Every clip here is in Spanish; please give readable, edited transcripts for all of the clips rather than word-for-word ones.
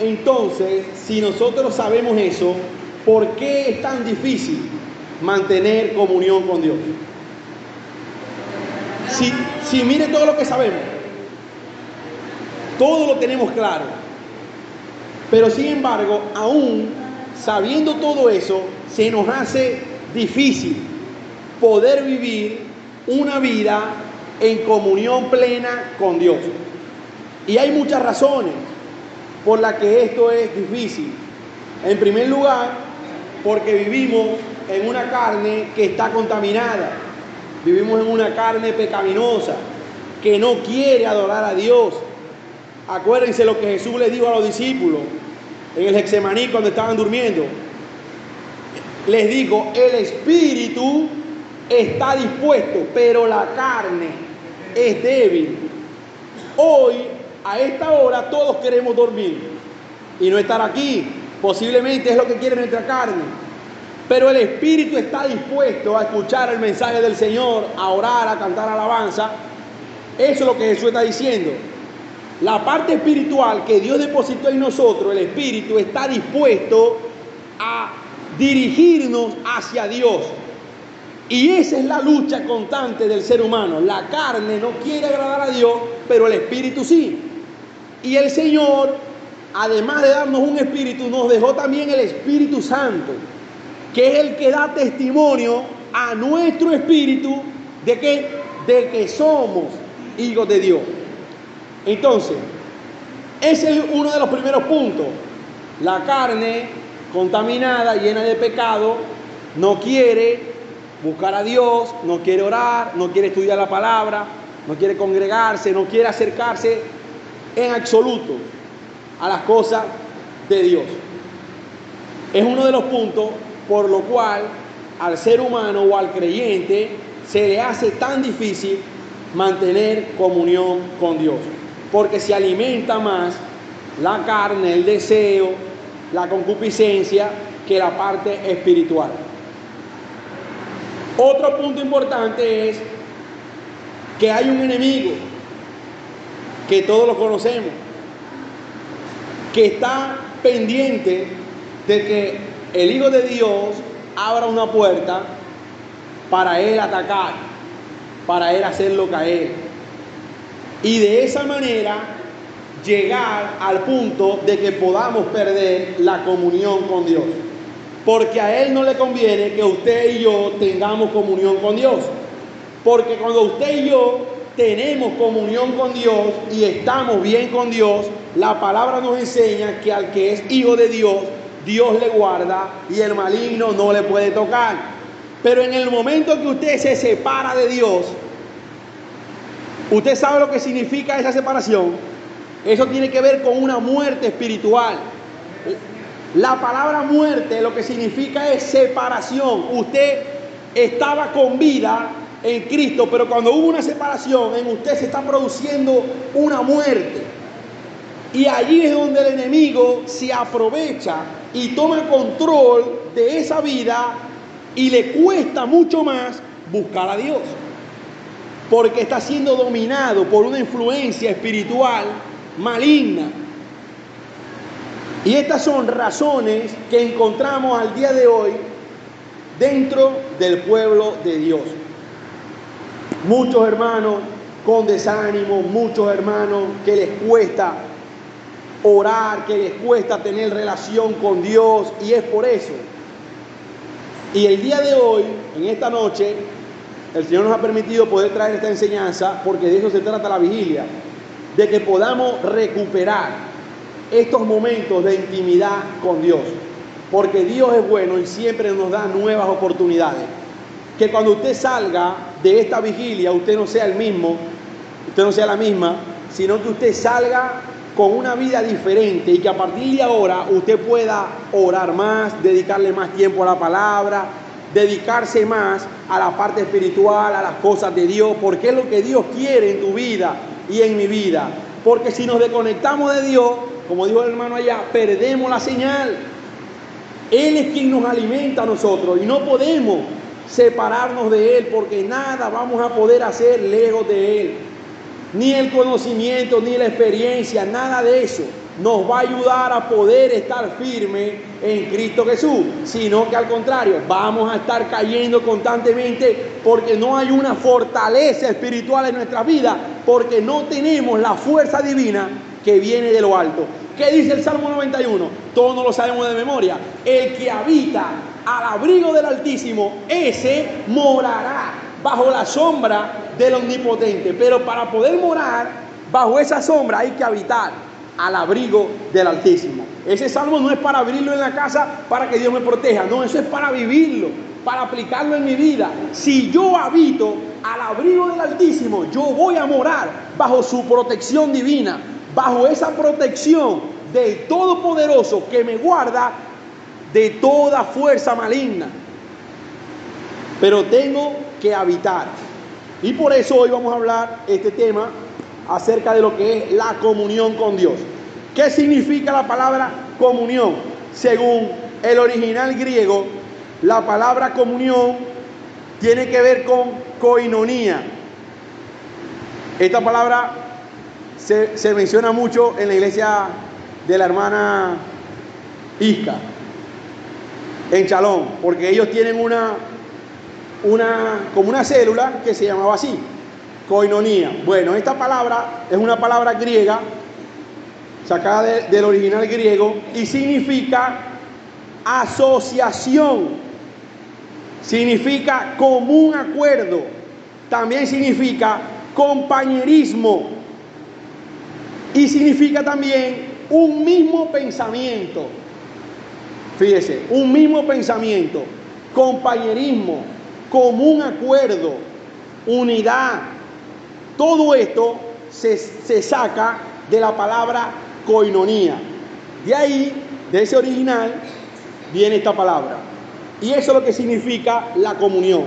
Entonces, si nosotros sabemos eso, ¿por qué es tan difícil mantener comunión con Dios? Si mire todo lo que sabemos, todo lo tenemos claro, pero sin embargo, aún sabiendo todo eso, se nos hace difícil poder vivir una vida en comunión plena con Dios. Y hay muchas razones por las que esto es difícil. En primer lugar, porque vivimos en una carne que está contaminada. Vivimos en una carne pecaminosa que no quiere adorar a Dios. Acuérdense lo que Jesús les dijo a los discípulos en el Getsemaní cuando estaban durmiendo. Les dijo, el espíritu está dispuesto, pero la carne es débil. Hoy, a esta hora, todos queremos dormir y no estar aquí. Posiblemente es lo que quiere nuestra carne. Pero el espíritu está dispuesto a escuchar el mensaje del Señor, a orar, a cantar alabanza. Eso es lo que Jesús está diciendo. La parte espiritual que Dios depositó en nosotros, el espíritu, está dispuesto a dirigirnos hacia Dios. Y esa es la lucha constante del ser humano. La carne no quiere agradar a Dios, pero el espíritu sí. Y el Señor, además de darnos un espíritu, nos dejó también el Espíritu Santo, que es el que da testimonio a nuestro espíritu de que somos hijos de Dios. Entonces, ese es uno de los primeros puntos. La carne contaminada, llena de pecado, no quiere buscar a Dios, no quiere orar, no quiere estudiar la palabra, no quiere congregarse, no quiere acercarse en absoluto a las cosas de Dios. Es uno de los puntos por lo cual al ser humano o al creyente se le hace tan difícil mantener comunión con Dios, porque se alimenta más la carne, el deseo, la concupiscencia que la parte espiritual. Otro punto importante es que hay un enemigo que todos lo conocemos, que está pendiente de que el Hijo de Dios abra una puerta para él atacar, para él hacerlo caer. Y de esa manera llegar al punto de que podamos perder la comunión con Dios. Porque a él no le conviene que usted y yo tengamos comunión con Dios. Porque cuando usted y yo tenemos comunión con Dios y estamos bien con Dios, la palabra nos enseña que al que es hijo de Dios, Dios le guarda y el maligno no le puede tocar. Pero en el momento que usted se separa de Dios, ¿usted sabe lo que significa esa separación? Eso tiene que ver con una muerte espiritual. La palabra muerte lo que significa es separación. Usted estaba con vida en Cristo, pero cuando hubo una separación, en usted se está produciendo una muerte. Y allí es donde el enemigo se aprovecha y toma control de esa vida y le cuesta mucho más buscar a Dios, porque está siendo dominado por una influencia espiritual maligna. Y estas son razones que encontramos al día de hoy dentro del pueblo de Dios. Muchos hermanos con desánimo, muchos hermanos que les cuesta orar, que les cuesta tener relación con Dios, y es por eso. Y el día de hoy, en esta noche, el Señor nos ha permitido poder traer esta enseñanza, porque de eso se trata la vigilia, de que podamos recuperar estos momentos de intimidad con Dios, porque Dios es bueno y siempre nos da nuevas oportunidades. Que cuando usted salga de esta vigilia, usted no sea el mismo, usted no sea la misma, sino que usted salga con una vida diferente y que a partir de ahora usted pueda orar más, dedicarle más tiempo a la palabra, dedicarse más a la parte espiritual, a las cosas de Dios, porque es lo que Dios quiere en tu vida y en mi vida. Porque si nos desconectamos de Dios, como dijo el hermano allá, perdemos la señal. Él es quien nos alimenta a nosotros y no podemos separarnos de Él, porque nada vamos a poder hacer lejos de Él. Ni el conocimiento, ni la experiencia, nada de eso. nos va a ayudar a poder estar firme en Cristo Jesús, sino que al contrario, vamos a estar cayendo constantemente porque no hay una fortaleza espiritual en nuestra vida, porque no tenemos la fuerza divina que viene de lo alto. ¿Qué dice el Salmo 91? Todos no lo sabemos de memoria. El que habita al abrigo del Altísimo, ese morará bajo la sombra del Omnipotente. Pero para poder morar bajo esa sombra hay que habitar al abrigo del Altísimo. Ese salmo no es para abrirlo en la casa para que Dios me proteja. No, eso es para vivirlo, para aplicarlo en mi vida. Si yo habito al abrigo del Altísimo, yo voy a morar bajo su protección divina, bajo esa protección del Todopoderoso que me guarda de toda fuerza maligna. Pero tengo que habitar. Y por eso hoy vamos a hablar este tema acerca de lo que es la comunión con Dios. ¿Qué significa la palabra comunión? Según el original griego, la palabra comunión tiene que ver con koinonía. Esta palabra se menciona mucho en la iglesia de la hermana Isca, en Chalón, porque ellos tienen como una célula que se llamaba así, koinonía. Bueno, esta palabra es una palabra griega, sacada del original griego, y significa asociación, significa común acuerdo, también significa compañerismo y significa también un mismo pensamiento. Fíjese, un mismo pensamiento, compañerismo, común acuerdo, unidad. Todo esto se saca de la palabra koinonía. De ahí, de ese original, viene esta palabra. Y eso es lo que significa la comunión.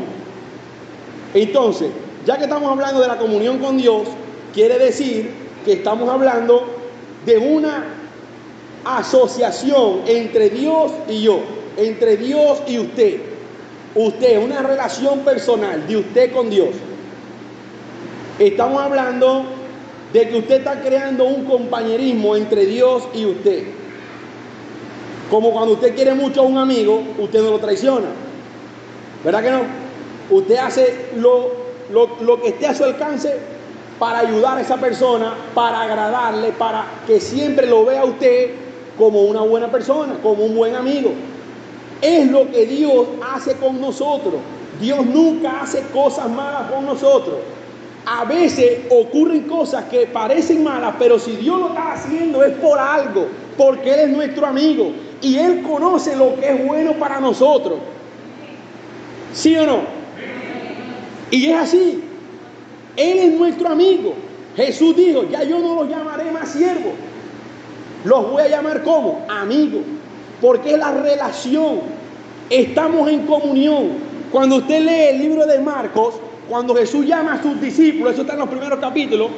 Entonces, ya que estamos hablando de la comunión con Dios, quiere decir que estamos hablando de una asociación entre Dios y yo, entre Dios y usted. Usted, una relación personal de usted con Dios. Estamos hablando de que usted está creando un compañerismo entre Dios y usted. Como cuando usted quiere mucho a un amigo, usted no lo traiciona. ¿Verdad que no? Usted hace lo que esté a su alcance para ayudar a esa persona, para agradarle, para que siempre lo vea a usted como una buena persona, como un buen amigo. Es lo que Dios hace con nosotros. Dios nunca hace cosas malas con nosotros. A veces ocurren cosas que parecen malas, pero si Dios lo está haciendo es por algo, porque Él es nuestro amigo y Él conoce lo que es bueno para nosotros. ¿Sí o no? Y es así. Él es nuestro amigo. Jesús dijo, ya yo no los llamaré más siervos. Los voy a llamar ¿cómo? Amigos. Porque es la relación. Estamos en comunión. Cuando usted lee el libro de Marcos, cuando Jesús llama a sus discípulos, eso está en los primeros capítulos,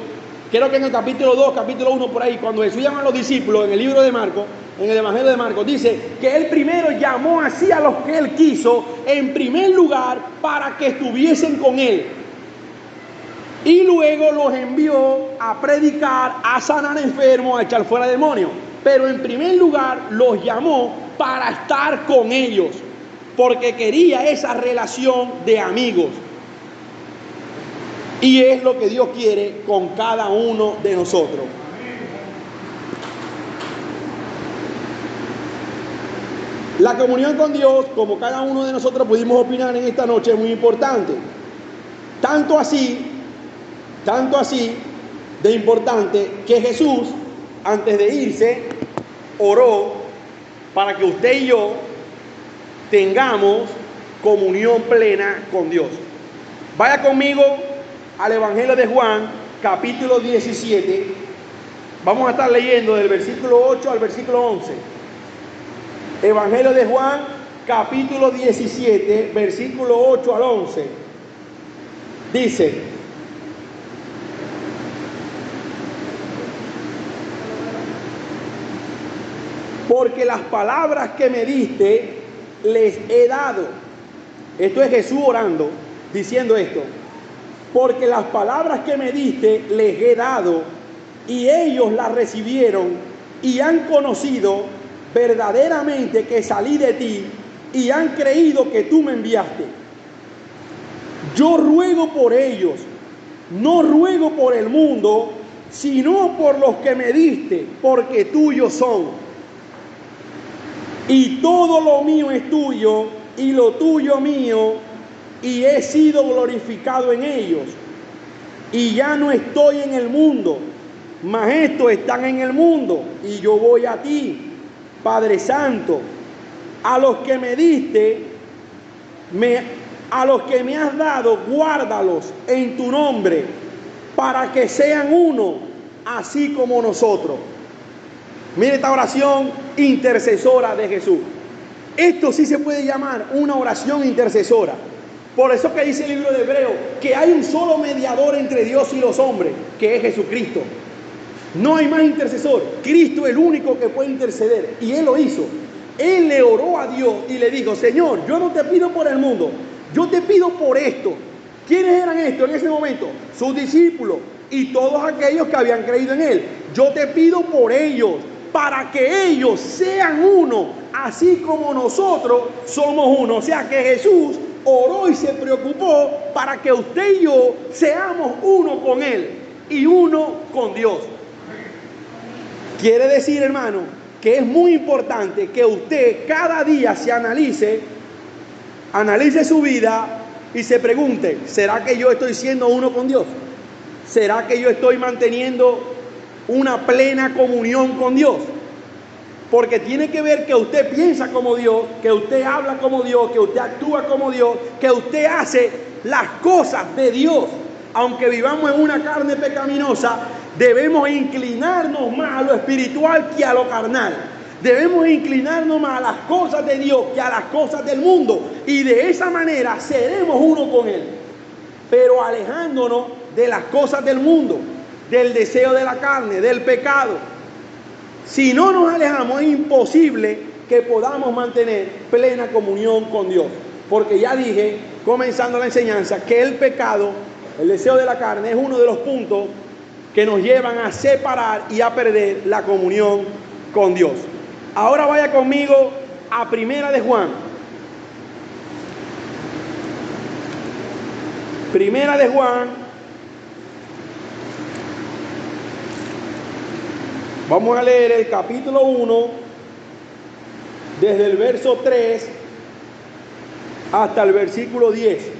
creo que en el capítulo 2, capítulo 1 por ahí, cuando Jesús llama a los discípulos en el libro de Marcos, en el Evangelio de Marcos, dice que Él primero llamó así a los que Él quiso, en primer lugar, para que estuviesen con Él. Y luego los envió a predicar, a sanar enfermos, a echar fuera demonios. Pero en primer lugar los llamó para estar con ellos, porque quería esa relación de amigos. Y es lo que Dios quiere con cada uno de nosotros. La comunión con Dios, como cada uno de nosotros pudimos opinar en esta noche, es muy importante. Tanto así de importante que Jesús, antes de irse, oró para que usted y yo tengamos comunión plena con Dios. Vaya conmigo al Evangelio de Juan, capítulo 17. Vamos a estar leyendo del versículo 8 al versículo 11. Evangelio de Juan, capítulo 17, versículo 8 al 11. Dice: porque las palabras que me diste les he dado. Esto es Jesús orando, diciendo esto. Porque las palabras que me diste les he dado, y ellos las recibieron, y han conocido verdaderamente que salí de ti y han creído que tú me enviaste. Yo ruego por ellos, no ruego por el mundo, sino por los que me diste, porque tuyos son. Y todo lo mío es tuyo, y lo tuyo mío, y he sido glorificado en ellos. Y ya no estoy en el mundo, mas estos están en el mundo, y yo voy a ti, Padre Santo. A los que me diste, a los que me has dado, guárdalos en tu nombre, para que sean uno, así como nosotros. Mire esta oración intercesora de Jesús. Esto sí se puede llamar una oración intercesora. Por eso que dice el libro de Hebreos que hay un solo mediador entre Dios y los hombres, que es Jesucristo. No hay más intercesor. Cristo es el único que puede interceder, y Él lo hizo. Él le oró a Dios y le dijo: Señor, yo no te pido por el mundo, yo te pido por esto. ¿Quiénes eran estos en ese momento? Sus discípulos y todos aquellos que habían creído en Él. Yo te pido por ellos, para que ellos sean uno, así como nosotros somos uno. O sea que Jesús oró y se preocupó para que usted y yo seamos uno con Él y uno con Dios. Quiere decir, hermano, que es muy importante que usted cada día se analice su vida y se pregunte: ¿será que yo estoy siendo uno con Dios? ¿Será que yo estoy manteniendo una plena comunión con Dios? Porque tiene que ver que usted piensa como Dios, que usted habla como Dios, que usted actúa como Dios, que usted hace las cosas de Dios. Aunque vivamos en una carne pecaminosa, debemos inclinarnos más a lo espiritual que a lo carnal. Debemos inclinarnos más a las cosas de Dios que a las cosas del mundo. Y de esa manera seremos uno con Él. Pero alejándonos de las cosas del mundo, del deseo de la carne, del pecado. Si no nos alejamos, es imposible que podamos mantener plena comunión con Dios. Porque ya dije, comenzando la enseñanza, que el pecado, el deseo de la carne, es uno de los puntos que nos llevan a separar y a perder la comunión con Dios. Ahora vaya conmigo a Primera de Juan. Primera de Juan. Vamos a leer el capítulo 1, desde el verso 3 hasta el versículo 10.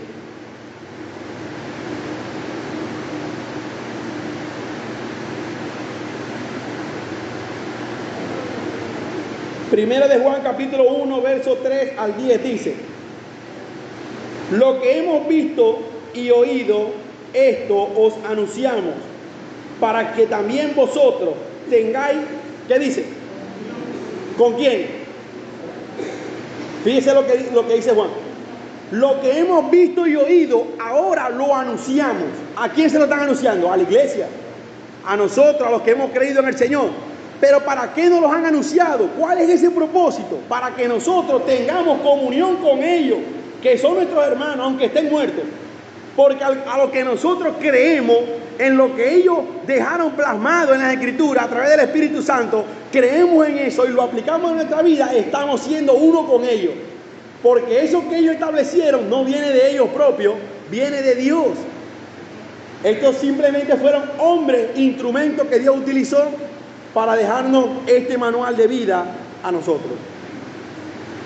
Primera de Juan, capítulo 1, verso 3 al 10 dice: lo que hemos visto y oído, esto os anunciamos, para que también vosotros tengáis, ¿qué dice? ¿Con quién? Fíjese lo que dice Juan. Lo que hemos visto y oído, ahora lo anunciamos. ¿A quién se lo están anunciando? A la iglesia, a nosotros, a los que hemos creído en el Señor. Pero ¿para qué nos los han anunciado? ¿Cuál es ese propósito? Para que nosotros tengamos comunión con ellos, que son nuestros hermanos, aunque estén muertos. Porque a lo que nosotros creemos, en lo que ellos dejaron plasmado en las Escrituras a través del Espíritu Santo, creemos en eso y lo aplicamos en nuestra vida, estamos siendo uno con ellos. Porque eso que ellos establecieron no viene de ellos propios, viene de Dios. Estos simplemente fueron hombres, instrumentos que Dios utilizó para dejarnos este manual de vida a nosotros.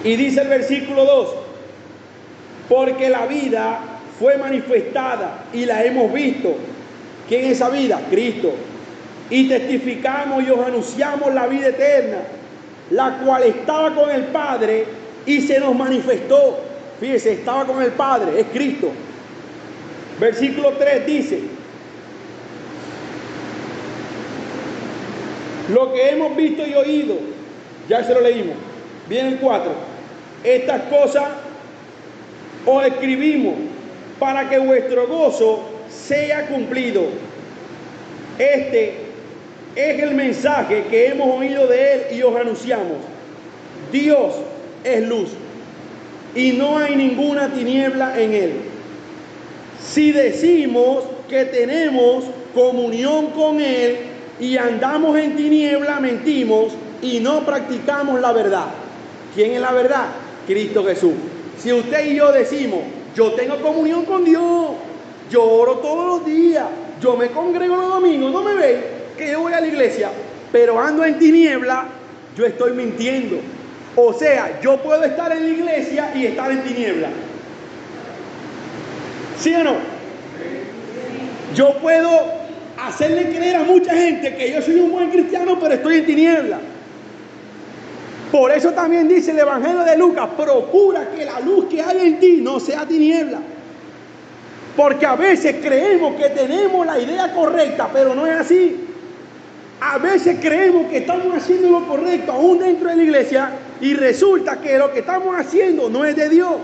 Y dice el versículo 2: porque la vida fue manifestada y la hemos visto. ¿Quién es esa vida? Cristo. Y testificamos y os anunciamos la vida eterna, la cual estaba con el Padre y se nos manifestó. Fíjese, estaba con el Padre, es Cristo. Versículo 3 dice: lo que hemos visto y oído, ya se lo leímos. Viene el 4: estas cosas os escribimos para que vuestro gozo sea cumplido. Este es el mensaje que hemos oído de Él y os anunciamos. Dios es luz y no hay ninguna tiniebla en Él. Si decimos que tenemos comunión con Él, y andamos en tiniebla, mentimos y no practicamos la verdad. ¿Quién es la verdad? Cristo Jesús. Si usted y yo decimos, yo tengo comunión con Dios, yo oro todos los días, yo me congrego los domingos, no me ve que yo voy a la iglesia, pero ando en tiniebla, yo estoy mintiendo. O sea, yo puedo estar en la iglesia y estar en tiniebla. ¿Sí o no? Yo puedo hacerle creer a mucha gente que yo soy un buen cristiano, pero estoy en tiniebla. Por eso también dice el Evangelio de Lucas, procura que la luz que hay en ti no sea tiniebla. Porque a veces creemos que tenemos la idea correcta, pero no es así. A veces creemos que estamos haciendo lo correcto aún dentro de la iglesia y resulta que lo que estamos haciendo no es de Dios.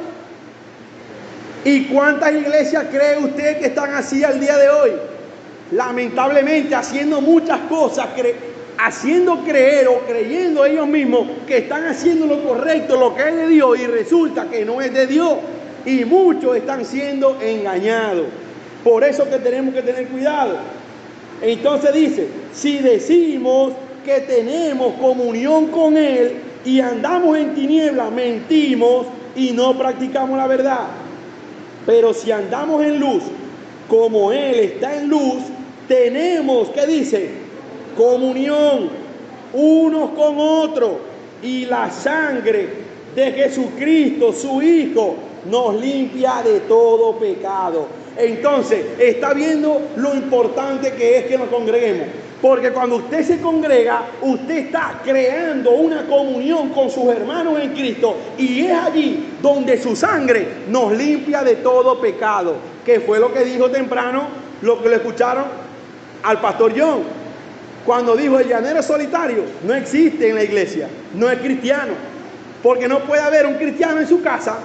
¿Y cuántas iglesias cree usted que están así al día de hoy? Lamentablemente haciendo muchas cosas, haciendo creer o creyendo ellos mismos que están haciendo lo correcto, lo que es de Dios, y resulta que no es de Dios. Y muchos están siendo engañados. Por eso que tenemos que tener cuidado. Entonces dice, si decimos que tenemos comunión con Él y andamos en tinieblas, mentimos y no practicamos la verdad. Pero si andamos en luz, como Él está en luz, tenemos, ¿qué dice? Comunión unos con otros, y la sangre de Jesucristo, su Hijo, nos limpia de todo pecado. Entonces, está viendo lo importante que es que nos congreguemos. Porque cuando usted se congrega, usted está creando una comunión con sus hermanos en Cristo. Y es allí donde su sangre nos limpia de todo pecado. Que fue lo que dijo temprano, lo que le escucharon al pastor John. Cuando dijo el llanero solitario, no existe en la iglesia, no es cristiano. Porque no puede haber un cristiano en su casa,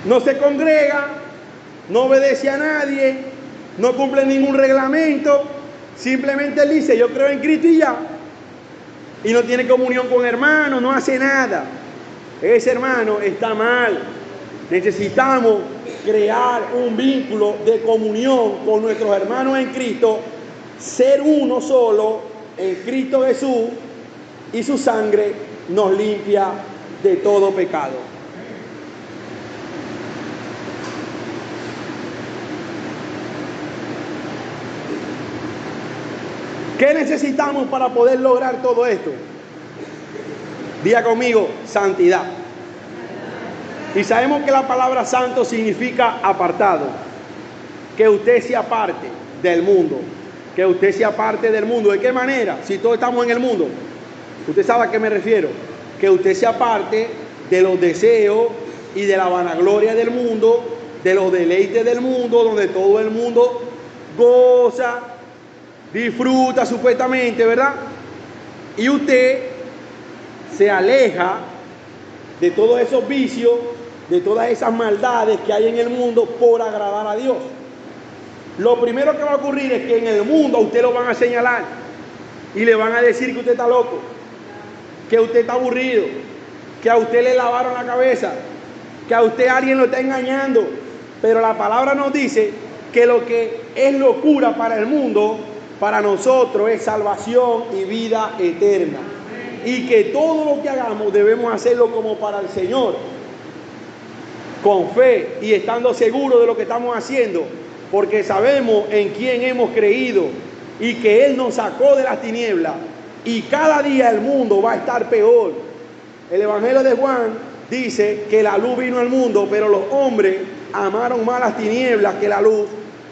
no se congrega, no obedece a nadie, no cumple ningún reglamento, simplemente él dice, yo creo en Cristo y ya, y no tiene comunión con hermanos, no hace nada. Ese hermano está mal. Necesitamos crear un vínculo de comunión con nuestros hermanos en Cristo, ser uno solo en Cristo Jesús, y su sangre nos limpia de todo pecado. ¿Qué necesitamos para poder lograr todo esto? Diga conmigo, santidad. Y sabemos que la palabra santo significa apartado. Que usted se aparte del mundo. Que usted se aparte del mundo. ¿De qué manera? Si todos estamos en el mundo. Usted sabe a qué me refiero. Que usted se aparte de los deseos y de la vanagloria del mundo, de los deleites del mundo, donde todo el mundo goza, disfruta supuestamente, ¿verdad? Y usted se aleja de todos esos vicios, de todas esas maldades que hay en el mundo por agradar a Dios. Lo primero que va a ocurrir es que en el mundo a usted lo van a señalar y le van a decir que usted está loco, que usted está aburrido, que a usted le lavaron la cabeza, que a usted alguien lo está engañando. Pero la palabra nos dice que lo que es locura para el mundo, para nosotros es salvación y vida eterna. Y que todo lo que hagamos debemos hacerlo como para el Señor, con fe y estando seguros de lo que estamos haciendo, porque sabemos en quién hemos creído y que Él nos sacó de las tinieblas. Y cada día el mundo va a estar peor. El Evangelio de Juan dice que la luz vino al mundo, pero los hombres amaron más las tinieblas que la luz,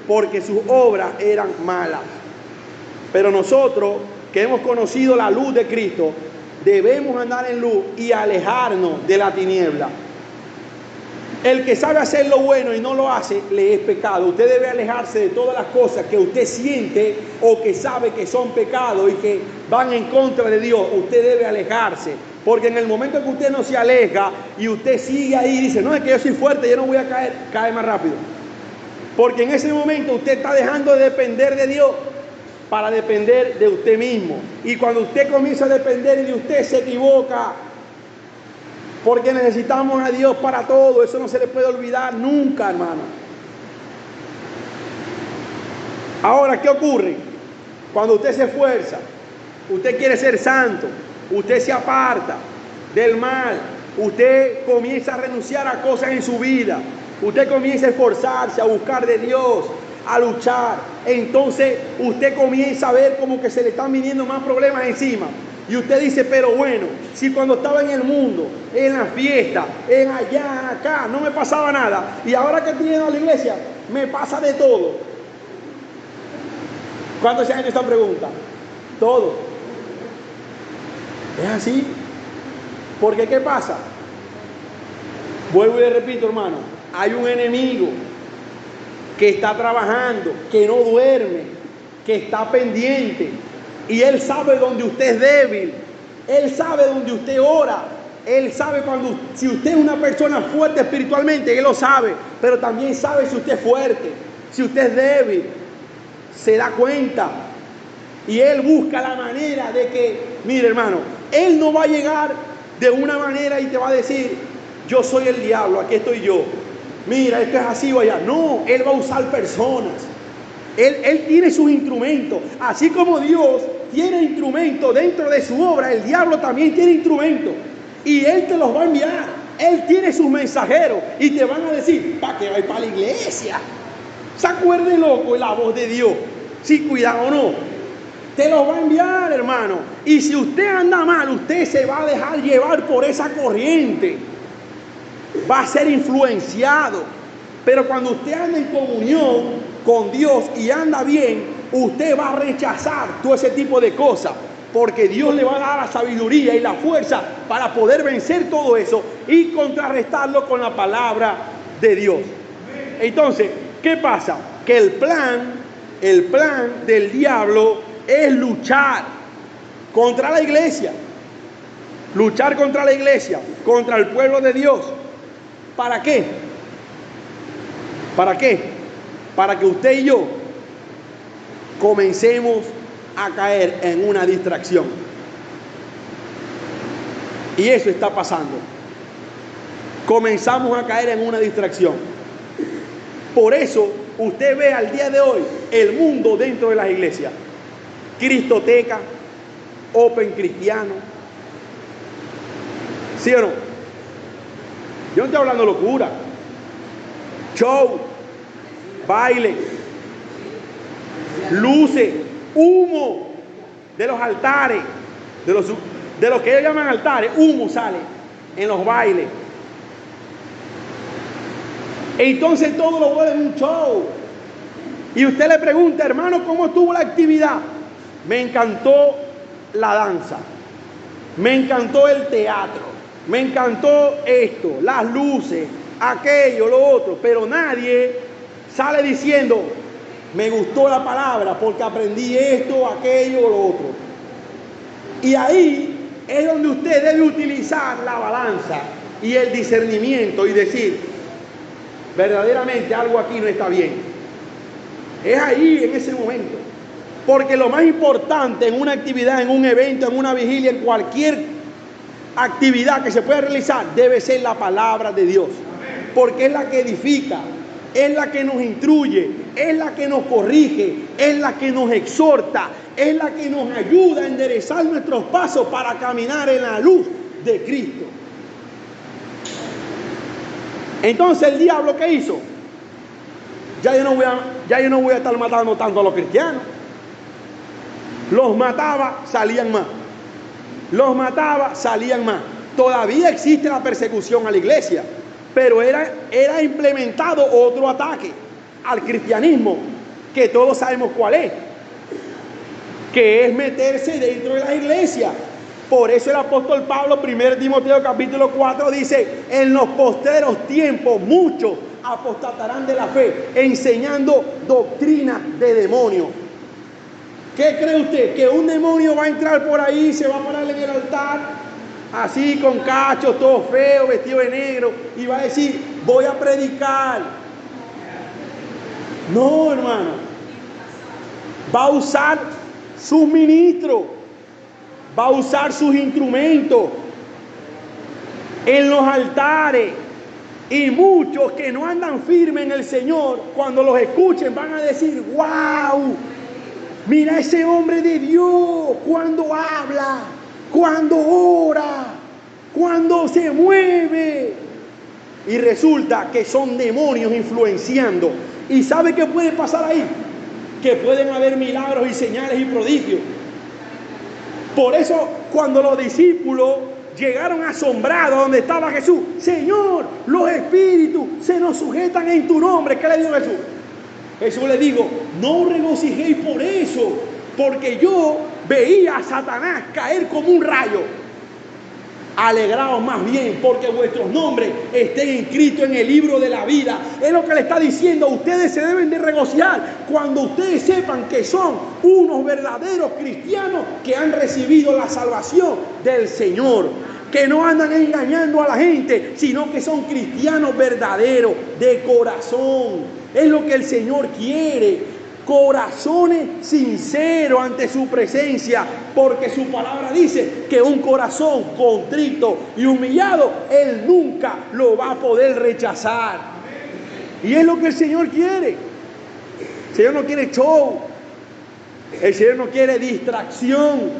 porque sus obras eran malas. Pero nosotros que hemos conocido la luz de Cristo, debemos andar en luz y alejarnos de la tiniebla. El que sabe hacer lo bueno y no lo hace, le es pecado. Usted debe alejarse de todas las cosas que usted siente o que sabe que son pecados y que van en contra de Dios. Usted debe alejarse. Porque en el momento que usted no se aleja y usted sigue ahí y dice, no, es que yo soy fuerte, yo no voy a caer, cae más rápido. Porque en ese momento usted está dejando de depender de Dios para depender de usted mismo. Y cuando usted comienza a depender de usted, se equivoca. Porque necesitamos a Dios para todo. Eso no se le puede olvidar nunca, hermano. Ahora, ¿qué ocurre? Cuando usted se esfuerza, usted quiere ser santo, usted se aparta del mal, usted comienza a renunciar a cosas en su vida, usted comienza a esforzarse, a buscar de Dios, a luchar, entonces usted comienza a ver como que se le están viniendo más problemas encima. Y usted dice, pero bueno, si cuando estaba en el mundo, en la fiesta, en allá, acá, no me pasaba nada, y ahora que estoy en la iglesia, me pasa de todo. ¿Cuántos se han hecho esta pregunta? Todo. ¿Es así? Porque ¿qué pasa? Vuelvo y le repito, hermano, hay un enemigo que está trabajando, que no duerme, que está pendiente, y él sabe dónde usted es débil, él sabe dónde usted ora, él sabe si usted es una persona fuerte espiritualmente, él lo sabe, pero también sabe si usted es fuerte, si usted es débil, se da cuenta, y él busca la manera de que, mire hermano, él no va a llegar de una manera y te va a decir, yo soy el diablo, aquí estoy yo, mira, esto es así o allá. No, él va a usar personas. Él tiene sus instrumentos. Así como Dios tiene instrumentos dentro de su obra, el diablo también tiene instrumentos. Y él te los va a enviar. Él tiene sus mensajeros y te van a decir, ¿para qué vais para la iglesia? ¿Se acuerde, loco, la voz de Dios? Sí, cuidado o no. Te los va a enviar, hermano. Y si usted anda mal, usted se va a dejar llevar por esa corriente. Va a ser influenciado. Pero cuando usted anda en comunión con Dios y anda bien, usted va a rechazar todo ese tipo de cosas, porque Dios le va a dar la sabiduría y la fuerza para poder vencer todo eso y contrarrestarlo con la palabra de Dios. Entonces, ¿qué pasa? Que el plan del diablo es luchar contra la iglesia, luchar contra la iglesia, contra el pueblo de Dios. ¿Para qué? ¿Para qué? Para que usted y yo comencemos a caer en una distracción. Y eso está pasando. Comenzamos a caer en una distracción. Por eso usted ve al día de hoy el mundo dentro de las iglesias. Cristoteca, Open Cristiano. ¿Sí o no? Yo no estoy hablando locura. Show, baile, luces, humo de los altares, de los que ellos llaman altares, humo sale en los bailes. Entonces todo lo vuelve un show. Y usted le pregunta, hermano, ¿cómo estuvo la actividad? Me encantó la danza, me encantó el teatro, me encantó esto, las luces, aquello, lo otro, pero nadie sale diciendo, me gustó la palabra porque aprendí esto, aquello, lo otro. Y ahí es donde usted debe utilizar la balanza y el discernimiento y decir, verdaderamente algo aquí no está bien. Es ahí, en ese momento. Porque lo más importante en una actividad, en un evento, en una vigilia, en cualquier actividad que se pueda realizar, debe ser la palabra de Dios. Porque es la que edifica, es la que nos instruye, es la que nos corrige, es la que nos exhorta, es la que nos ayuda a enderezar nuestros pasos para caminar en la luz de Cristo. Entonces el diablo, ¿qué hizo? Ya yo no voy a estar matando tanto a los cristianos. Los mataba, salían más. Los mataba, salían más. Todavía existe la persecución a la iglesia, pero era implementado otro ataque al cristianismo, que todos sabemos cuál es, que es meterse dentro de la iglesia. Por eso el apóstol Pablo, 1 Timoteo capítulo 4, dice, en los postreros tiempos muchos apostatarán de la fe, enseñando doctrina de demonios. ¿Qué cree usted? ¿Que un demonio va a entrar por ahí, se va a parar en el altar, así con cachos, todo feo, vestido de negro, y va a decir, voy a predicar? No, hermano. Va a usar sus ministros, va a usar sus instrumentos en los altares. Y muchos que no andan firmes en el Señor, cuando los escuchen van a decir, wow, Mira ese hombre de Dios cuando habla, cuando ora, cuando se mueve. Y resulta que son demonios influenciando. ¿Y sabe qué puede pasar ahí? Que pueden haber milagros y señales y prodigios. Por eso, cuando los discípulos llegaron asombrados donde estaba Jesús, Señor, los espíritus se nos sujetan en tu nombre. ¿Qué le dijo Jesús? Jesús le dijo, no os regocijéis por eso, porque yo veía a Satanás caer como un rayo. Alegraos más bien, porque vuestros nombres estén inscritos en el libro de la vida. Es lo que le está diciendo. Ustedes se deben de regocijar cuando ustedes sepan que son unos verdaderos cristianos que han recibido la salvación del Señor, que no andan engañando a la gente, sino que son cristianos verdaderos, de corazón. Es lo que el Señor quiere. Corazones sinceros ante su presencia, porque su palabra dice que un corazón contrito y humillado Él nunca lo va a poder rechazar. Y es lo que el Señor quiere. El Señor no quiere show, el Señor no quiere distracción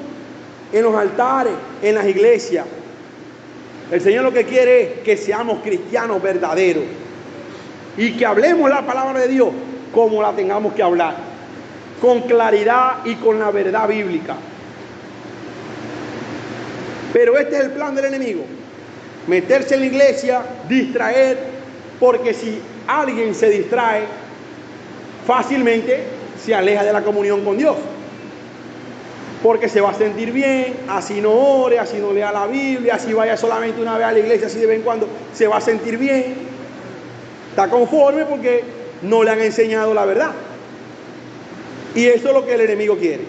en los altares, en las iglesias. El Señor lo que quiere es que seamos cristianos verdaderos y que hablemos la palabra de Dios como la tengamos que hablar, con claridad y con la verdad bíblica. Pero este es el plan del enemigo: meterse en la iglesia, distraer, porque si alguien se distrae, fácilmente se aleja de la comunión con Dios, porque se va a sentir bien, así no ore, así no lea la Biblia, así vaya solamente una vez a la iglesia, así de vez en cuando, se va a sentir bien, está conforme porque no le han enseñado la verdad. Y eso es lo que el enemigo quiere.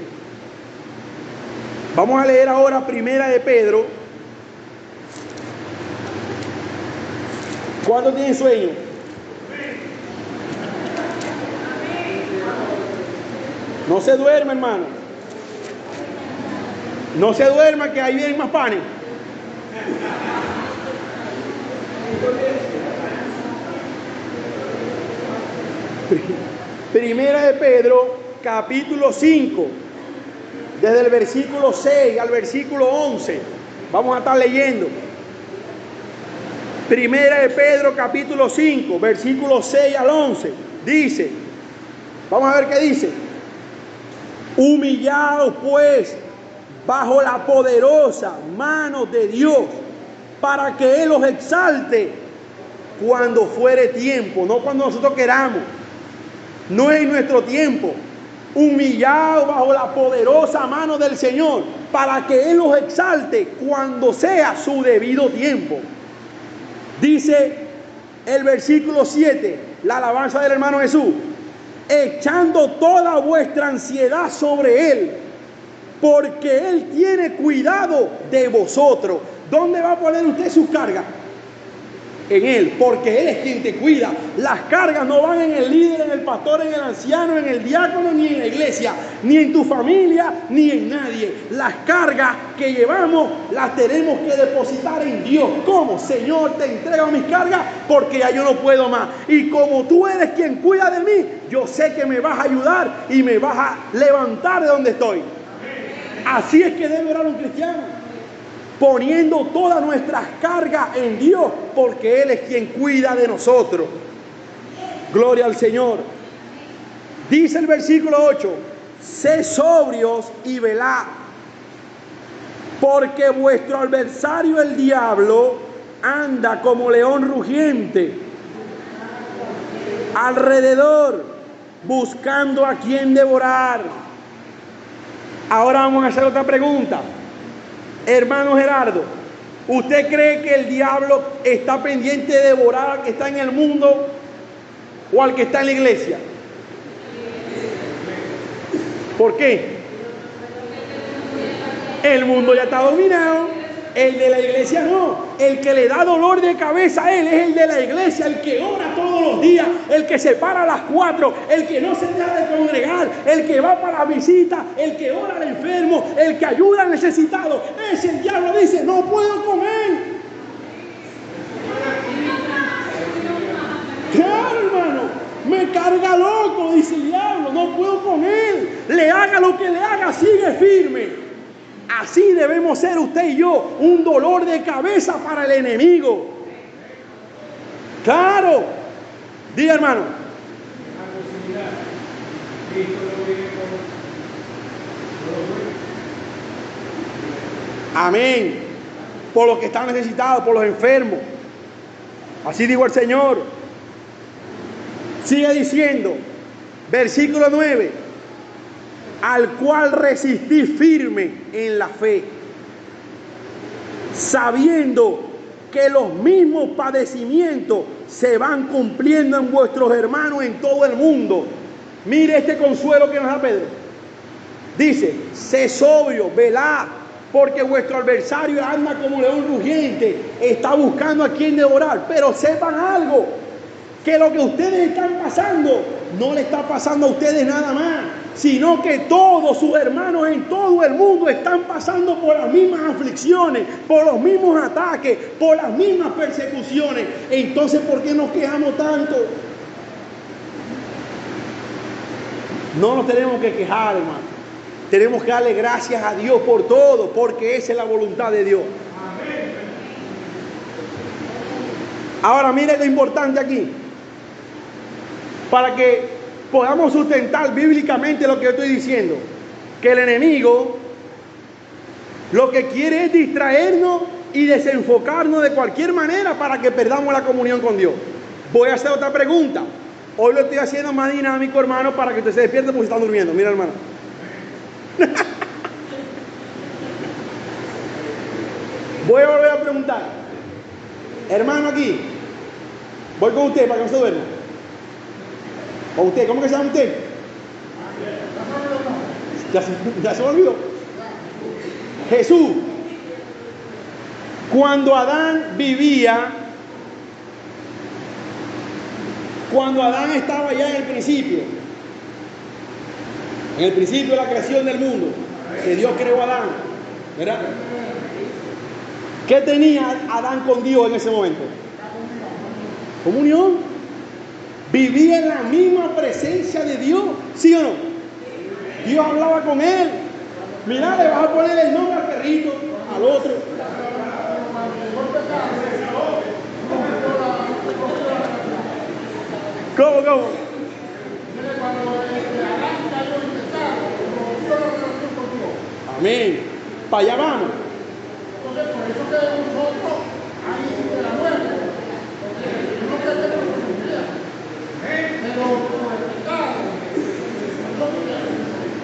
Vamos a leer ahora Primera de Pedro. ¿Cuándo tienen sueño? No se duerma, hermano. No se duerma, que ahí vienen más panes. Primera de Pedro, capítulo 5, desde el versículo 6 al versículo 11. Vamos a estar leyendo. Primera de Pedro, capítulo 5, versículo 6 al 11. Dice, vamos a ver qué dice. Humillaos pues bajo la poderosa mano de Dios, para que Él os exalte cuando fuere tiempo, no cuando nosotros queramos. No es nuestro tiempo. Humillados bajo la poderosa mano del Señor, para que Él los exalte cuando sea su debido tiempo. Dice el versículo 7, la alabanza del hermano Jesús: echando toda vuestra ansiedad sobre Él, porque Él tiene cuidado de vosotros. ¿Dónde va a poner usted sus cargas? En Él, porque Él es quien te cuida. Las cargas no van en el líder, en el pastor, en el anciano, en el diácono, ni en la iglesia, ni en tu familia, ni en nadie. Las cargas que llevamos las tenemos que depositar en Dios. ¿Cómo? Señor, te entrego mis cargas porque ya yo no puedo más. Y como tú eres quien cuida de mí, yo sé que me vas a ayudar y me vas a levantar de donde estoy. Así es que debe orar un cristiano, poniendo todas nuestras cargas en Dios, porque Él es quien cuida de nosotros. Gloria al Señor. Dice el versículo 8: sed sobrios y velad, porque vuestro adversario el diablo anda como león rugiente alrededor, buscando a quien devorar. Ahora vamos a hacer otra pregunta. Hermano Gerardo, ¿usted cree que el diablo está pendiente de devorar al que está en el mundo o al que está en la iglesia? ¿Por qué? El mundo ya está dominado. El de la iglesia no. El que le da dolor de cabeza a él es el de la iglesia, el que ora todos los días, el que se para a las 4, el que no se deja de congregar, el que va para la visita, el que ora al enfermo, el que ayuda al necesitado. Ese el diablo dice: no puedo con él. Claro, hermano, me carga loco, dice el diablo, no puedo con él. le haga lo que le haga, sigue firme. Así debemos ser usted y yo, un dolor de cabeza para el enemigo. Claro. Diga, hermano. Amén. Por los que están necesitados, por los enfermos. Así dijo el Señor. Sigue diciendo, versículo 9, al cual resistí firme en la fe, sabiendo que los mismos padecimientos se van cumpliendo en vuestros hermanos en todo el mundo. Mire este consuelo que nos da Pedro. Dice, sé sobrio, velad, porque vuestro adversario anda como león rugiente, está buscando a quien devorar. Pero sepan algo, que lo que ustedes están pasando no le está pasando a ustedes nada más, sino que todos sus hermanos en todo el mundo están pasando por las mismas aflicciones, por los mismos ataques, por las mismas persecuciones. Entonces, ¿por qué nos quejamos tanto? No nos tenemos que quejar, hermano. Tenemos que darle gracias a Dios por todo, porque esa es la voluntad de Dios. Ahora, mire lo importante aquí. Para que podamos sustentar bíblicamente lo que yo estoy diciendo. Que el enemigo lo que quiere es distraernos y desenfocarnos de cualquier manera para que perdamos la comunión con Dios. Voy a hacer otra pregunta. Hoy lo estoy haciendo más dinámico, hermano, para que usted se despierte porque están durmiendo. Mira, hermano. Voy a volver a preguntar. Hermano, aquí. Voy con usted para que no se duerma. ¿O usted? ¿Cómo que se llama usted? Ya se me olvidó. Jesús. Cuando Adán vivía, cuando Adán estaba ya en el principio de la creación del mundo, que Dios creó a Adán, ¿verdad? ¿Qué tenía Adán con Dios en ese momento? Comunión. Vivía en la misma presencia de Dios, ¿sí o no? Dios hablaba con él. Mira, le vas a poner el nombre al perrito, al otro. ¿Cómo? Amén. Para allá vamos. Entonces, por eso que nosotros ahí de la muerte, porque no queremos profundidad. Pero por el pecado,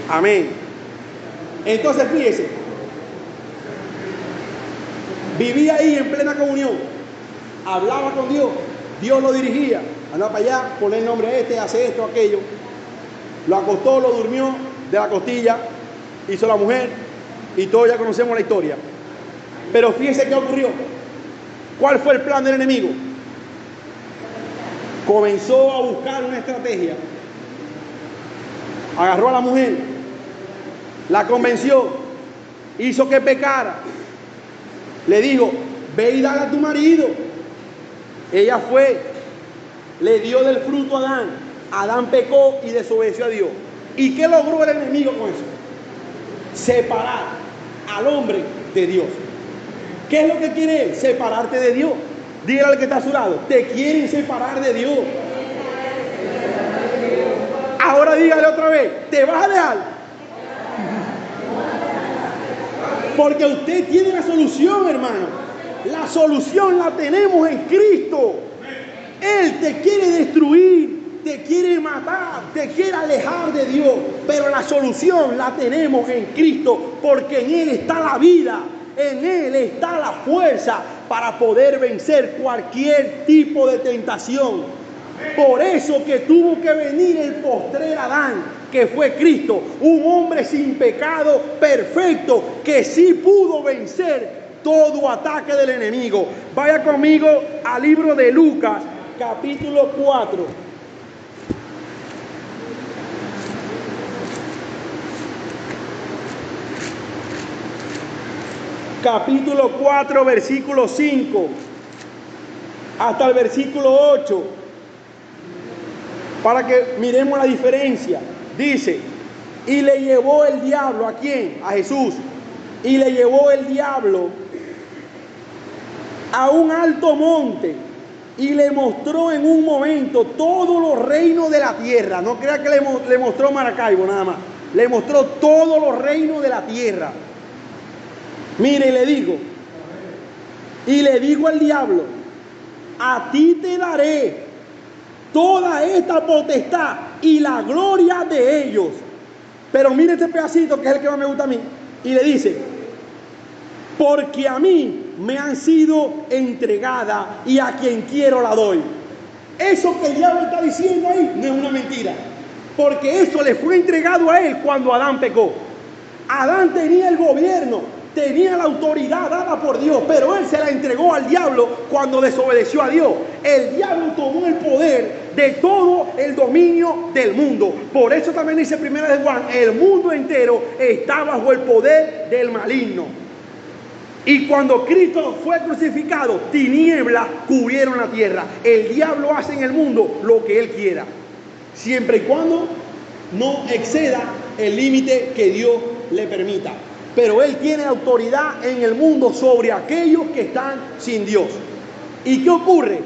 amén. Entonces, fíjese, vivía ahí en plena comunión, hablaba con Dios, Dios lo dirigía, andaba para allá, poner el nombre a este, hace esto, aquello. Lo acostó, lo durmió de la costilla, hizo la mujer y todos ya conocemos la historia. Pero fíjese qué ocurrió. ¿Cuál fue el plan del enemigo? Comenzó a buscar una estrategia. Agarró a la mujer, la convenció, hizo que pecara. Le dijo, ve y dale a tu marido. Ella fue, le dio del fruto a Adán. Adán pecó y desobedeció a Dios. ¿Y qué logró el enemigo con eso? Separar al hombre de Dios. ¿Qué es lo que quiere él? Separarte de Dios. Dígale al que está a su lado, te quieren separar de Dios. Ahora dígale otra vez, ¿te vas a dejar? Porque usted tiene la solución, hermano. La solución la tenemos en Cristo. Él te quiere destruir, te quiere matar, te quiere alejar de Dios. Pero la solución la tenemos en Cristo, porque en Él está la vida. En Él está la fuerza para poder vencer cualquier tipo de tentación. Por eso que tuvo que venir el postrer Adán, que fue Cristo, un hombre sin pecado, perfecto, que sí pudo vencer todo ataque del enemigo. Vaya conmigo al libro de Lucas, capítulo 4. Capítulo 4, versículo 5 hasta el versículo 8, para que miremos la diferencia. Dice, Y le llevó el diablo, ¿a quién? A Jesús. Y le llevó el diablo a un alto monte y le mostró en un momento todos los reinos de la tierra. No crea que le mostró Maracaibo nada más. Le mostró todos los reinos de la tierra. Mire, y le dijo al diablo: a ti te daré toda esta potestad y la gloria de ellos. Pero mire este pedacito que es el que más me gusta a mí. Y le dice: porque a mí me han sido entregada y a quien quiero la doy. Eso que el diablo está diciendo ahí no es una mentira, porque eso le fue entregado a él cuando Adán pecó. Adán tenía el gobierno, tenía la autoridad dada por Dios, pero él se la entregó al diablo cuando desobedeció a Dios. El diablo tomó el poder de todo el dominio del mundo. Por eso también dice 1 de Juan: el mundo entero está bajo el poder del maligno. Y cuando Cristo fue crucificado, tinieblas cubrieron la tierra. El diablo hace en el mundo lo que él quiera, siempre y cuando no exceda el límite que Dios le permita. Pero él tiene autoridad en el mundo sobre aquellos que están sin Dios. ¿Y qué ocurre?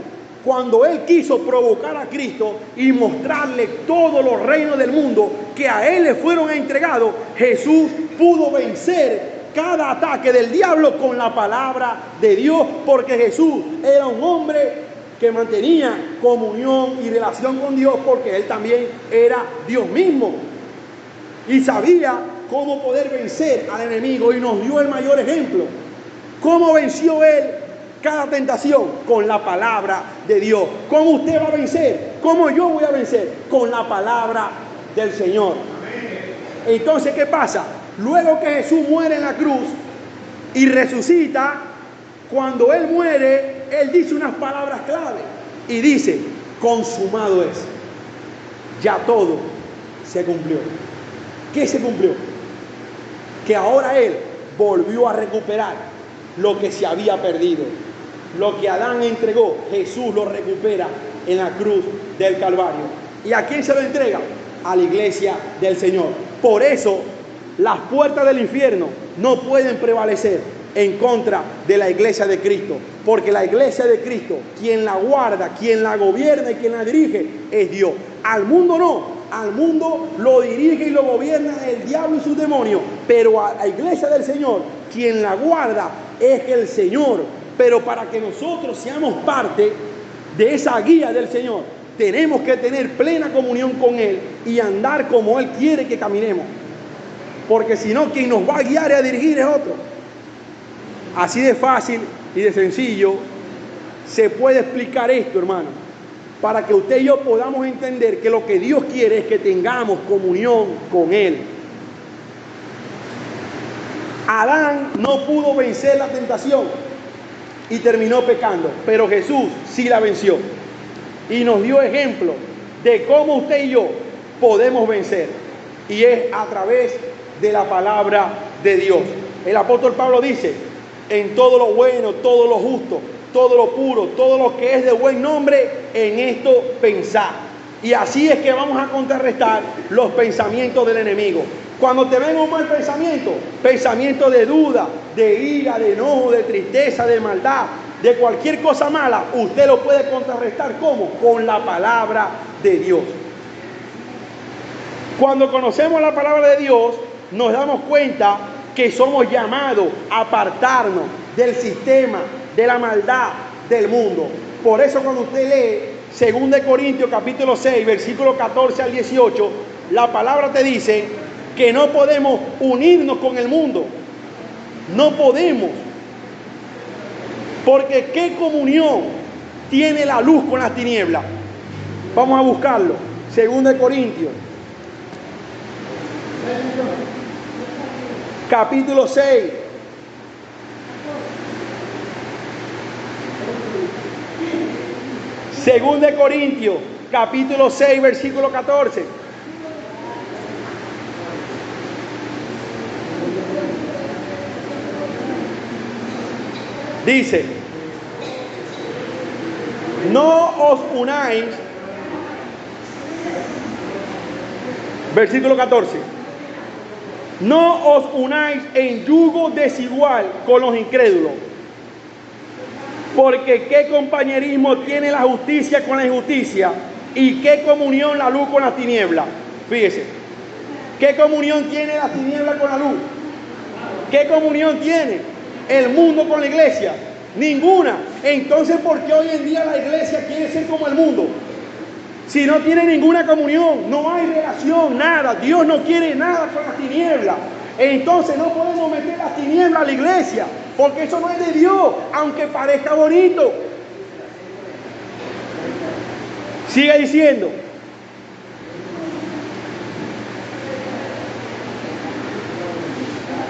Cuando él quiso provocar a Cristo y mostrarle todos los reinos del mundo que a él le fueron entregados, Jesús pudo vencer cada ataque del diablo con la palabra de Dios, porque Jesús era un hombre que mantenía comunión y relación con Dios, porque él también era Dios mismo y sabía cómo poder vencer al enemigo, y nos dio el mayor ejemplo. ¿Cómo venció él cada tentación? Con la palabra de Dios. ¿Cómo usted va a vencer? ¿Cómo yo voy a vencer? Con la palabra del Señor. Entonces, ¿qué pasa? Luego que Jesús muere en la cruz y resucita, cuando él muere, él dice unas palabras clave y dice: consumado es. Ya todo se cumplió. ¿Qué se cumplió? Que ahora él volvió a recuperar lo que se había perdido. Lo que Adán entregó, Jesús lo recupera en la cruz del Calvario. ¿Y a quién se lo entrega? A la iglesia del Señor. Por eso las puertas del infierno no pueden prevalecer en contra de la iglesia de Cristo, porque la iglesia de Cristo, quien la guarda, quien la gobierna y quien la dirige es Dios. Al mundo no, al mundo lo dirige y lo gobierna el diablo y sus demonios, pero a la iglesia del Señor, quien la guarda es el Señor. Pero para que nosotros seamos parte de esa guía del Señor, tenemos que tener plena comunión con Él y andar como Él quiere que caminemos. Porque si no, quien nos va a guiar y a dirigir es otro. Así de fácil y de sencillo se puede explicar esto, hermano, para que usted y yo podamos entender que lo que Dios quiere es que tengamos comunión con Él. Adán no pudo vencer la tentación y terminó pecando, pero Jesús sí la venció y nos dio ejemplo de cómo usted y yo podemos vencer, y es a través de la palabra de Dios. El apóstol Pablo dice: en todo lo bueno, todo lo justo, todo lo puro, todo lo que es de buen nombre, en esto pensad. Y así es que vamos a contrarrestar los pensamientos del enemigo. Cuando te venga un mal pensamiento, pensamiento de duda, de ira, de enojo, de tristeza, de maldad, de cualquier cosa mala, usted lo puede contrarrestar. ¿Cómo? Con la palabra de Dios. Cuando conocemos la palabra de Dios, nos damos cuenta que somos llamados a apartarnos del sistema, de la maldad del mundo. Por eso cuando usted lee 2 Corintios capítulo 6, versículo 14 al 18, la palabra te dice que no podemos unirnos con el mundo. No podemos. Porque ¿qué comunión tiene la luz con las tinieblas? Vamos a buscarlo. 2 Corintios capítulo 6. Según de Corintios, capítulo 6, versículo 14. Dice: no os unáis, versículo 14, No os unáis en yugo desigual con los incrédulos. Porque qué compañerismo tiene la justicia con la injusticia y qué comunión la luz con la tiniebla. Fíjese, ¿qué comunión tiene la tiniebla con la luz? ¿Qué comunión tiene el mundo con la iglesia? Ninguna. Entonces, ¿por qué hoy en día la iglesia quiere ser como el mundo? Si no tiene ninguna comunión, no hay relación, nada. Dios no quiere nada con las tinieblas. Entonces no podemos meter las tinieblas a la iglesia, porque eso no es de Dios, aunque parezca bonito. Sigue diciendo.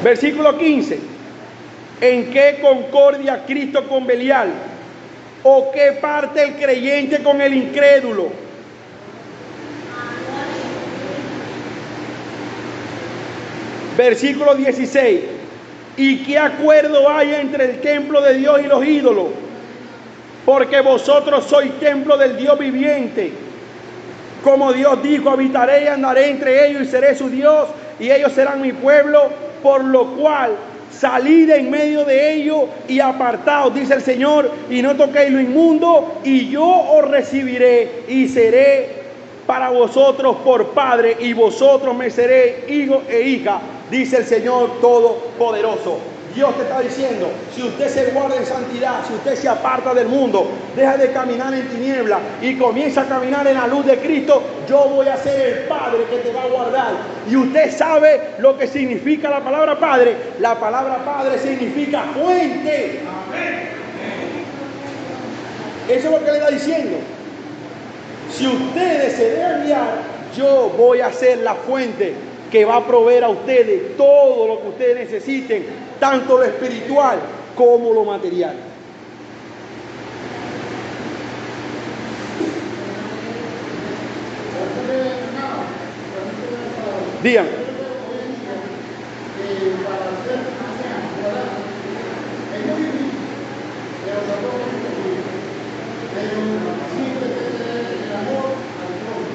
Versículo 15. ¿En qué concordia Cristo con Belial? ¿O qué parte el creyente con el incrédulo? Versículo 16. ¿Y qué acuerdo hay entre el templo de Dios y los ídolos? Porque vosotros sois templo del Dios viviente. Como Dios dijo, habitaré y andaré entre ellos y seré su Dios, y ellos serán mi pueblo, por lo cual salid en medio de ellos y apartaos, dice el Señor, y no toquéis lo inmundo, y yo os recibiré y seré para vosotros por padre, y vosotros me seréis hijo e hija, dice el Señor Todopoderoso. Dios te está diciendo, si usted se guarda en santidad, si usted se aparta del mundo, deja de caminar en tiniebla y comienza a caminar en la luz de Cristo, yo voy a ser el Padre que te va a guardar. Y usted sabe lo que significa la palabra Padre. La palabra Padre significa fuente. Amén. Eso es lo que le está diciendo. Si ustedes se dejan guiar, yo voy a ser la fuente que va a proveer a ustedes todo lo que ustedes necesiten, tanto lo espiritual como lo material. Díganme.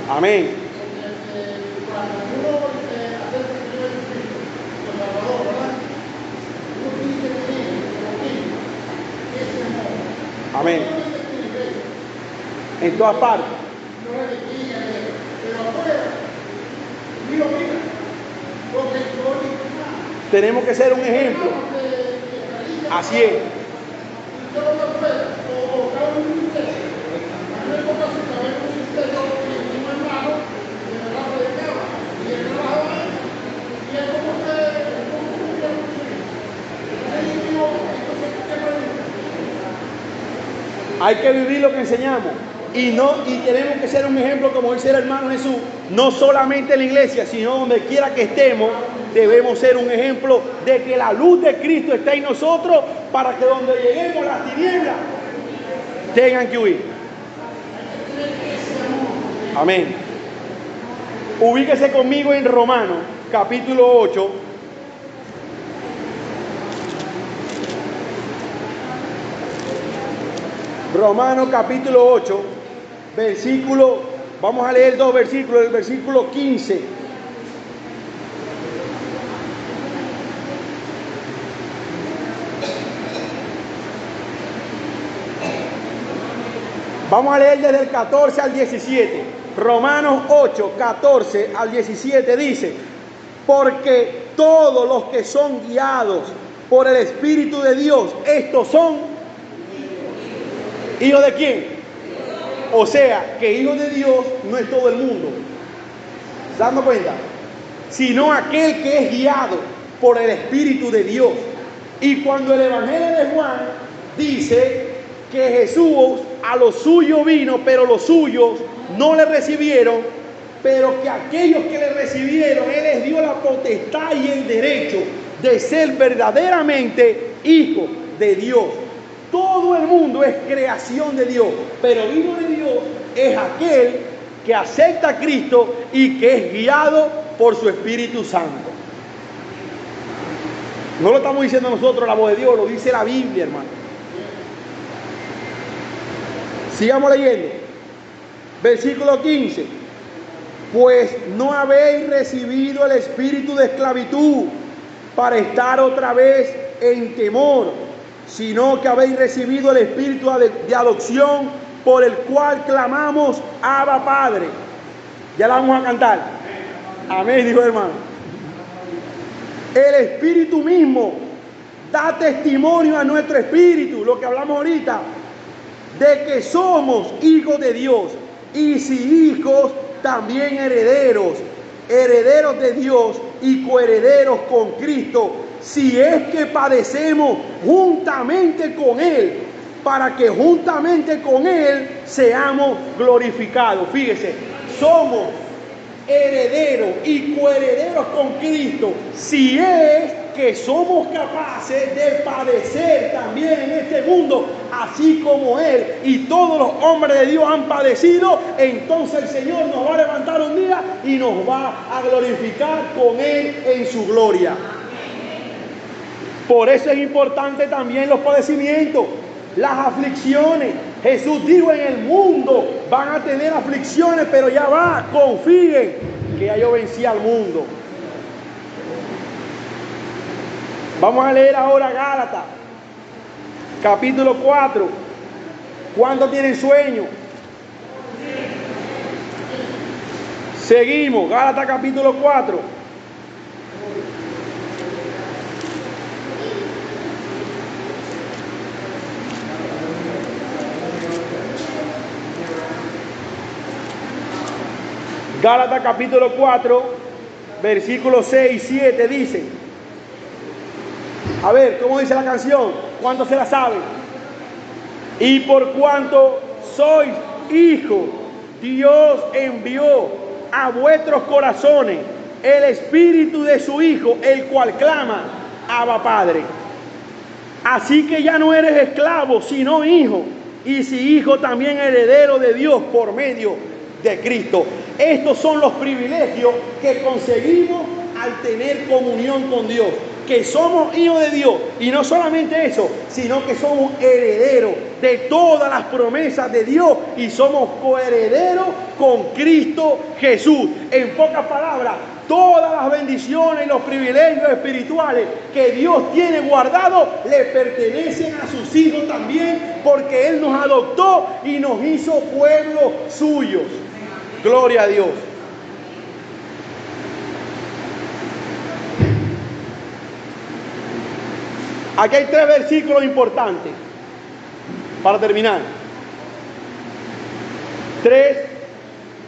Amén. Amén. En todas partes. Tenemos que ser un ejemplo. Así es. Hay que vivir lo que enseñamos y tenemos que ser un ejemplo, como dice el hermano Jesús, no solamente en la iglesia, sino donde quiera que estemos, debemos ser un ejemplo de que la luz de Cristo está en nosotros para que donde lleguemos las tinieblas tengan que huir. Amén. Ubíquese conmigo en Romanos, capítulo 8. Romanos capítulo 8, versículo, vamos a leer dos versículos, el versículo 15. Vamos a leer desde el 14 al 17. Romanos 8, 14 al 17 dice, porque todos los que son guiados por el Espíritu de Dios, estos son ¿hijos de quién? O sea, que hijo de Dios no es todo el mundo. ¿Se dan cuenta? Sino aquel que es guiado por el Espíritu de Dios. Y cuando el Evangelio de Juan dice que Jesús a los suyos vino, pero los suyos no le recibieron, pero que aquellos que le recibieron, Él les dio la potestad y el derecho de ser verdaderamente hijos de Dios. Todo el mundo es creación de Dios, pero hijo de Dios es aquel que acepta a Cristo y que es guiado por su Espíritu Santo. No lo estamos diciendo nosotros, la voz de Dios, lo dice la Biblia, hermano. Sigamos leyendo. Versículo 15. Pues no habéis recibido el espíritu de esclavitud para estar otra vez en temor, sino que habéis recibido el espíritu de adopción, por el cual clamamos, Abba Padre. Ya la vamos a cantar. Amén, dijo el hermano. El espíritu mismo da testimonio a nuestro espíritu, lo que hablamos ahorita, de que somos hijos de Dios, y si hijos, también herederos, herederos de Dios y coherederos con Cristo, si es que padecemos juntamente con Él, para que juntamente con Él seamos glorificados. Fíjese, somos herederos y coherederos con Cristo, si es que somos capaces de padecer también en este mundo, así como Él y todos los hombres de Dios han padecido. Entonces el Señor nos va a levantar un día y nos va a glorificar con Él en su gloria. Por eso es importante también los padecimientos, las aflicciones. Jesús dijo, en el mundo van a tener aflicciones, pero ya va, confíen que ya yo vencí al mundo. Vamos a leer ahora Gálatas, capítulo 4. ¿Cuántos tienen sueño? Seguimos, Gálatas capítulo 4. Gálatas capítulo 4, versículos 6 y 7 dice, a ver, ¿cómo dice la canción? ¿Cuántos se la saben? Y por cuanto sois hijos, Dios envió a vuestros corazones el espíritu de su Hijo, el cual clama, Abba Padre. Así que ya no eres esclavo, sino hijo, y si hijo, también heredero de Dios por medio de Cristo. Estos son los privilegios que conseguimos al tener comunión con Dios, que somos hijos de Dios, y no solamente eso, sino que somos herederos de todas las promesas de Dios y somos coherederos con Cristo Jesús. En pocas palabras, todas las bendiciones y los privilegios espirituales que Dios tiene guardados le pertenecen a sus hijos también, porque Él nos adoptó y nos hizo pueblo suyos. Gloria a Dios. Aquí hay 3 versículos importantes para terminar. 3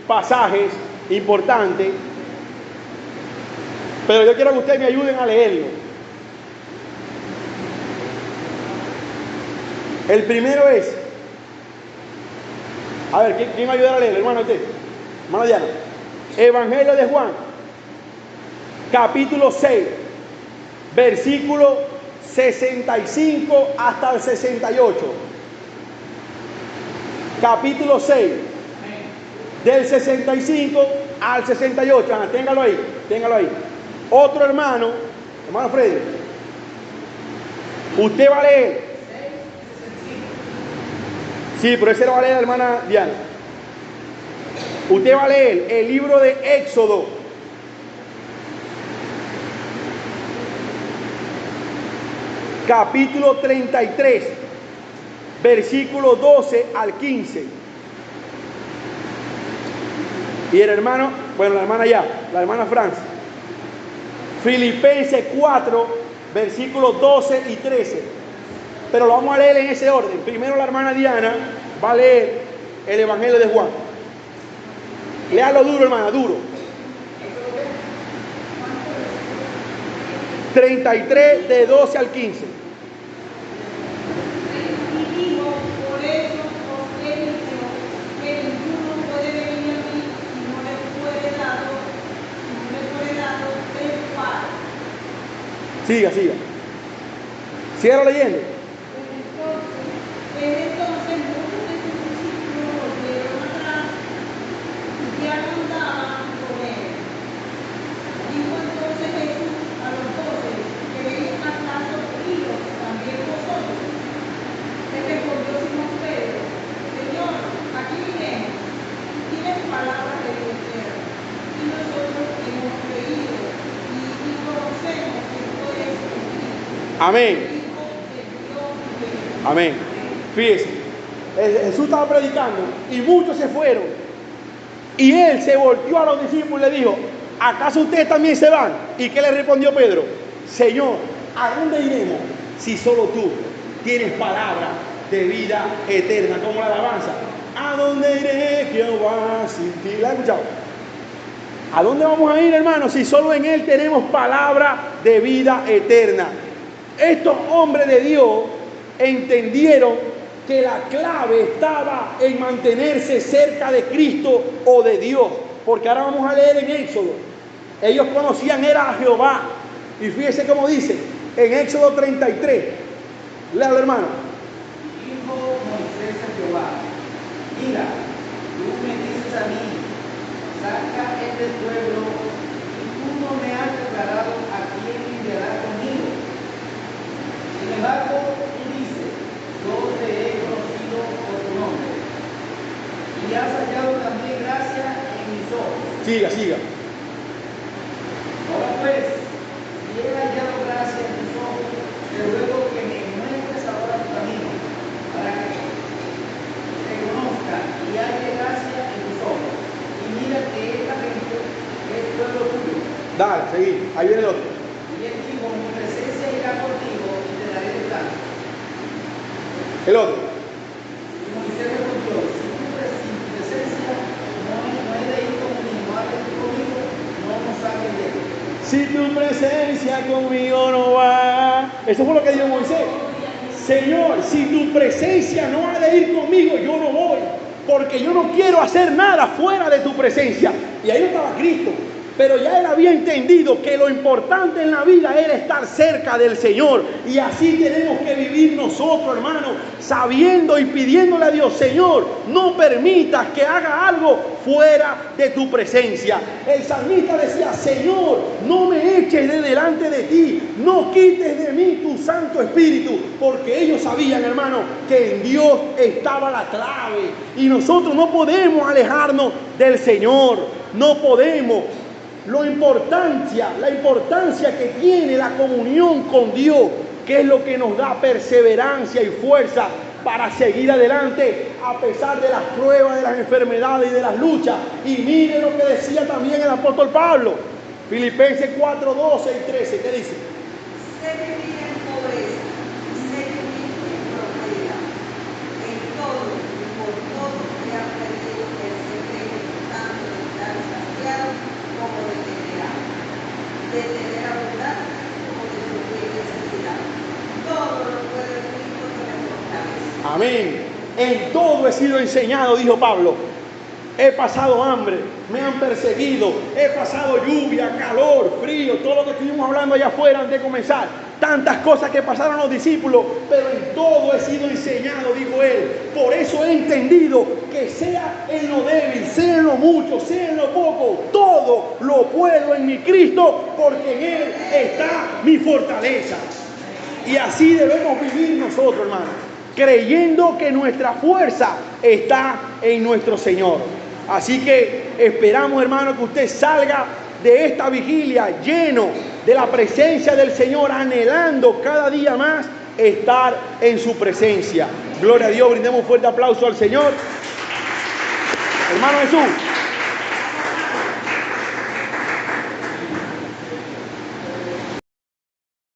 pasajes importantes, pero yo quiero que ustedes me ayuden a leerlo. El primero es, a ver, ¿quién me ayuda a leerlo? Hermano, usted. Hermano Diana. Evangelio de Juan, capítulo 6, versículo 65 hasta el 68. Capítulo 6, del 65 al 68. Téngalo ahí, téngalo ahí. Otro hermano Freddy, usted va a leer. Sí, pero ese lo va a leer la hermana Diana. Usted va a leer el libro de Éxodo, capítulo 33, versículo 12 al 15. Y el hermano, bueno, la hermana ya, la hermana Francia, Filipenses 4, versículos 12 y 13. Pero lo vamos a leer en ese orden. Primero la hermana Diana va a leer el Evangelio de Juan. Léalo duro, hermana, duro. 33 de 12 al 15. Por eso os he dicho que ninguno puede venir a mí si no le fuere dado del Padre. Siga, siga. Siga leyendo. Entonces muchos de sus discípulos volvieron atrás y ya no andaban con él. Dijo entonces Jesús a los 12: ¿queréis acaso iros también vosotros? Le respondió Simón Pedro: Señor, aquí iremos. Tienes palabras de vida eterna. Amén. Hijo de Dios. Amén. Fíjese, Jesús estaba predicando y muchos se fueron. Y él se volvió a los discípulos y le dijo, ¿acaso ustedes también se van? ¿Y qué le respondió Pedro? Señor, ¿a dónde iremos si solo tú tienes palabra de vida eterna? Como la alabanza. ¿A dónde iré, Jehová, sin ti? ¿La han escuchado? ¿A dónde vamos a ir, hermanos, si solo en Él tenemos palabra de vida eterna? Estos hombres de Dios entendieron que la clave estaba en mantenerse cerca de Cristo o de Dios. Porque ahora vamos a leer en Éxodo. Ellos conocían era a Jehová. Y fíjese cómo dice en Éxodo 33. Léalo, hermano. Dijo Moisés a Jehová: mira, tú me dices a mí, saca este pueblo, y tú no me has declarado a quién enviarás conmigo. Sin embargo, tú dices, yo te he conocido por tu nombre, y has hallado también gracia en mis ojos. Siga. Ahora pues, si he hallado gracia en tus ojos, te ruego que me muestres ahora tu camino, para que te conozca y halle gracia en tus ojos. Y mira que esta gente es pueblo tuyo. Dale, seguí. Ahí viene el otro. Y él dijo, mi presencia irá contigo y te daré descanso. El otro. Y Moisés respondió, si tu presencia no he de ir conmigo, no has de ir conmigo, no nos saques de él. Si tu presencia conmigo no va. Eso fue lo que dijo Moisés. Señor, si tu presencia no ha de ir conmigo, yo no voy. Porque yo no quiero hacer nada fuera de tu presencia. Y ahí no estaba Cristo. Pero ya él había entendido que lo importante en la vida era estar cerca del Señor. Y así tenemos que vivir nosotros, hermanos, sabiendo y pidiéndole a Dios, Señor, no permitas que haga algo fuera de tu presencia. El salmista decía, Señor, no me eches de delante de ti, no quites de mí tu Santo Espíritu, porque ellos sabían, hermano, que en Dios estaba la clave. Y nosotros no podemos alejarnos del Señor, no podemos. La importancia que tiene la comunión con Dios, que es lo que nos da perseverancia y fuerza para seguir adelante a pesar de las pruebas, de las enfermedades y de las luchas. Y mire lo que decía también el apóstol Pablo, Filipenses 4, 12 y 13, ¿qué dice? Sé que vive en pobreza, sé que vive en prosperidad. En todo y por todo he aprendido el secreto tanto de estar saciado como de tener hambre, de tener abundancia como de sufrir necesidad. Todo lo puedo en Cristo que me fortalece. Amén. En todo he sido enseñado, dijo Pablo. He pasado hambre, me han perseguido, he pasado lluvia, calor, frío, todo lo que estuvimos hablando allá afuera antes de comenzar. Tantas cosas que pasaron los discípulos, pero en todo he sido enseñado, dijo él. Por eso he entendido que sea en lo débil, sea en lo mucho, sea en lo poco, todo lo puedo en mi Cristo, porque en Él está mi fortaleza. Y así debemos vivir nosotros, hermanos, creyendo que nuestra fuerza está en nuestro Señor. Así que esperamos, hermano, que usted salga de esta vigilia lleno de la presencia del Señor, anhelando cada día más estar en su presencia. Gloria a Dios, brindemos un fuerte aplauso al Señor. Hermano Jesús.